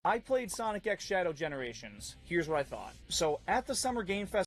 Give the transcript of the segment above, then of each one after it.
I played Sonic X Shadow Generations. Here's what I thought. So, at the Summer Game Fest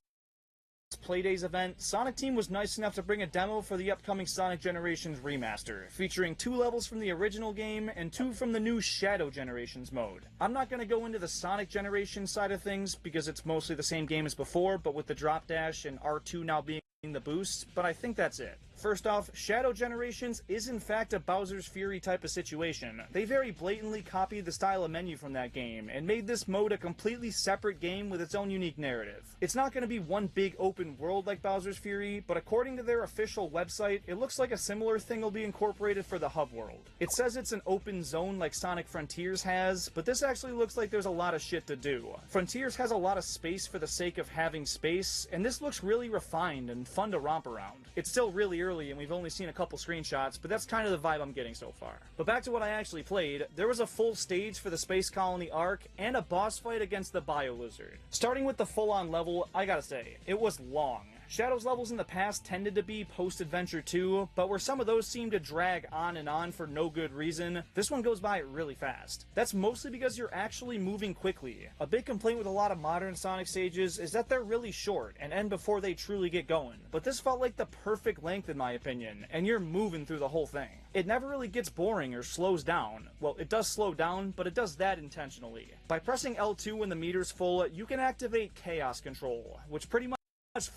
Playdays event, Sonic Team was nice enough to bring a demo for the upcoming Sonic Generations remaster, featuring 2 levels from the original game and 2 from the new Shadow Generations mode. I'm not going to go into the Sonic Generations side of things because it's mostly the same game as before, but with the drop dash and R2 now being the boost, but I think that's it. First off, Shadow Generations is in fact a Bowser's Fury type of situation. They very blatantly copied the style of menu from that game, and made this mode a completely separate game with its own unique narrative. It's not going to be one big open world like Bowser's Fury, but according to their official website, it looks like a similar thing will be incorporated for the hub world. It says it's an open zone like Sonic Frontiers has, but this actually looks like there's a lot of shit to do. Frontiers has a lot of space for the sake of having space, and this looks really refined and fun to romp around. It's still really early and we've only seen a couple screenshots, but that's kind of the vibe I'm getting so far. But back to what I actually played, there was a full stage for the Space Colony arc and a boss fight against the Bio Lizard. Starting with the full-on level, I gotta say, it was long. Shadow's levels in the past tended to be post-adventure too, but where some of those seem to drag on and on for no good reason, this one goes by really fast. That's mostly because you're actually moving quickly. A big complaint with a lot of modern Sonic stages is that they're really short and end before they truly get going, but this felt like the perfect length in my opinion, and you're moving through the whole thing. It never really gets boring or slows down. Well, it does slow down, but it does that intentionally. By pressing L2 when the meter's full, you can activate Chaos Control, which pretty much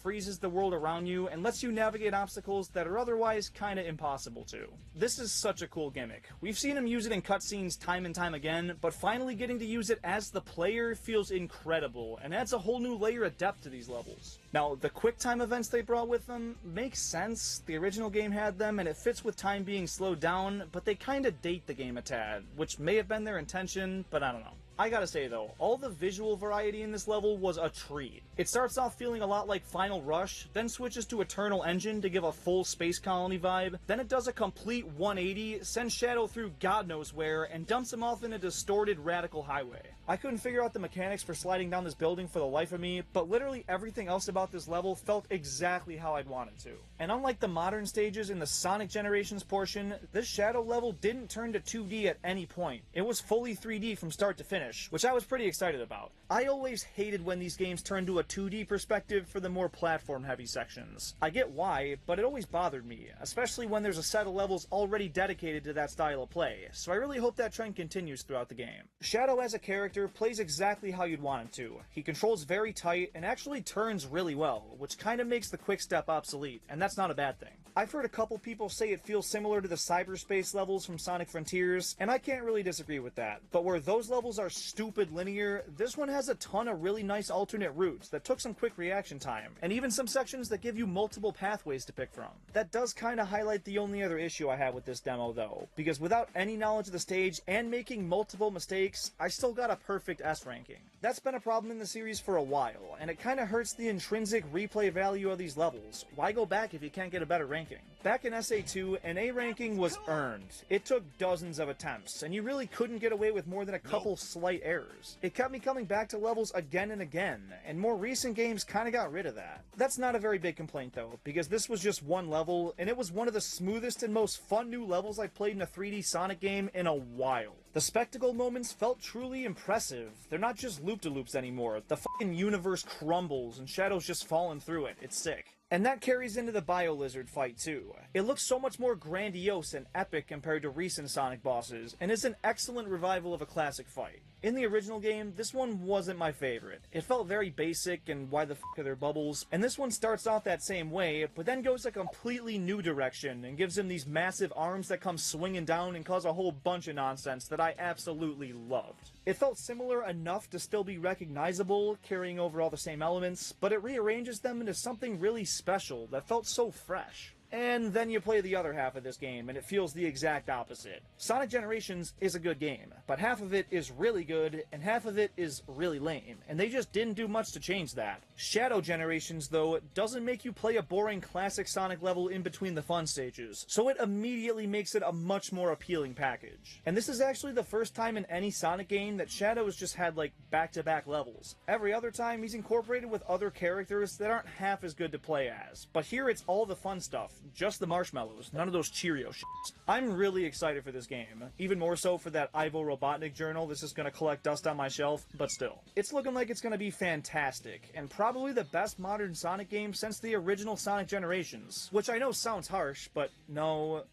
freezes the world around you and lets you navigate obstacles that are otherwise kinda impossible to. This is such a cool gimmick. We've seen him use it in cutscenes time and time again, but finally getting to use it as the player feels incredible and adds a whole new layer of depth to these levels. Now, the quick time events they brought with them makes sense. The original game had them and it fits with time being slowed down, but they kinda date the game a tad, which may have been their intention, but I don't know. I gotta say though, all the visual variety in this level was a treat. It starts off feeling a lot like Final Rush, then switches to Eternal Engine to give a full Space Colony vibe, then it does a complete 180, sends Shadow through God knows where, and dumps him off in a distorted Radical Highway. I couldn't figure out the mechanics for sliding down this building for the life of me, but literally everything else about this level felt exactly how I'd want it to. And unlike the modern stages in the Sonic Generations portion, this Shadow level didn't turn to 2D at any point. It was fully 3D from start to finish, which I was pretty excited about. I always hated when these games turn to a 2D perspective for the more platform-heavy sections. I get why, but it always bothered me, especially when there's a set of levels already dedicated to that style of play, so I really hope that trend continues throughout the game. Shadow as a character plays exactly how you'd want him to. He controls very tight and actually turns really well, which kinda makes the quick step obsolete, and that's not a bad thing. I've heard a couple people say it feels similar to the cyberspace levels from Sonic Frontiers, and I can't really disagree with that, but where those levels are stupid linear, this one has a ton of really nice alternate routes that took some quick reaction time, and even some sections that give you multiple pathways to pick from. That does kinda highlight the only other issue I have with this demo though, because without any knowledge of the stage and making multiple mistakes, I still got a perfect S ranking. That's been a problem in the series for a while, and it kinda hurts the intrinsic replay value of these levels. Why go back if you can't get a better ranking? Back in SA2, an A ranking was earned. It took dozens of attempts, and you really couldn't get away with more than a couple slight errors. It kept me coming back to levels again and again, and more recent games kinda got rid of that. That's not a very big complaint though, because this was just one level, and it was one of the smoothest and most fun new levels I've played in a 3D Sonic game in a while. The spectacle moments felt truly impressive. They're not just loop-de-loops anymore. The fucking universe crumbles and Shadow's just falling through it. It's sick. And that carries into the Bio Lizard fight too. It looks so much more grandiose and epic compared to recent Sonic bosses, and is an excellent revival of a classic fight. In the original game, this one wasn't my favorite. It felt very basic and why the fuck are there bubbles, and this one starts off that same way, but then goes a completely new direction and gives him these massive arms that come swinging down and cause a whole bunch of nonsense that I absolutely loved. It felt similar enough to still be recognizable, carrying over all the same elements, but it rearranges them into something really special that felt so fresh. And then you play the other half of this game, and it feels the exact opposite. Sonic Generations is a good game, but half of it is really good, and half of it is really lame, and they just didn't do much to change that. Shadow Generations, though, doesn't make you play a boring classic Sonic level in between the fun stages, so it immediately makes it a much more appealing package. And this is actually the first time in any Sonic game that Shadow has just had, like, back-to-back levels. Every other time, he's incorporated with other characters that aren't half as good to play as, but here it's all the fun stuff. just the marshmallows, none of those Cheerio shits. I'm really excited for this game, even more so for that Ivo Robotnik journal. This is going to collect dust on my shelf, but still. It's looking like it's going to be fantastic, and probably the best modern Sonic game since the original Sonic Generations, which I know sounds harsh, but no.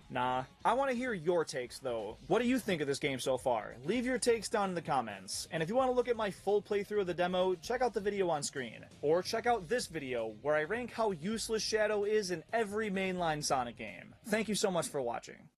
Nah. I want to hear your takes, though. What do you think of this game so far? Leave your takes down in the comments. And if you want to look at my full playthrough of the demo, check out the video on screen. Or check out this video, where I rank how useless Shadow is in every mainline Sonic game. Thank you so much for watching.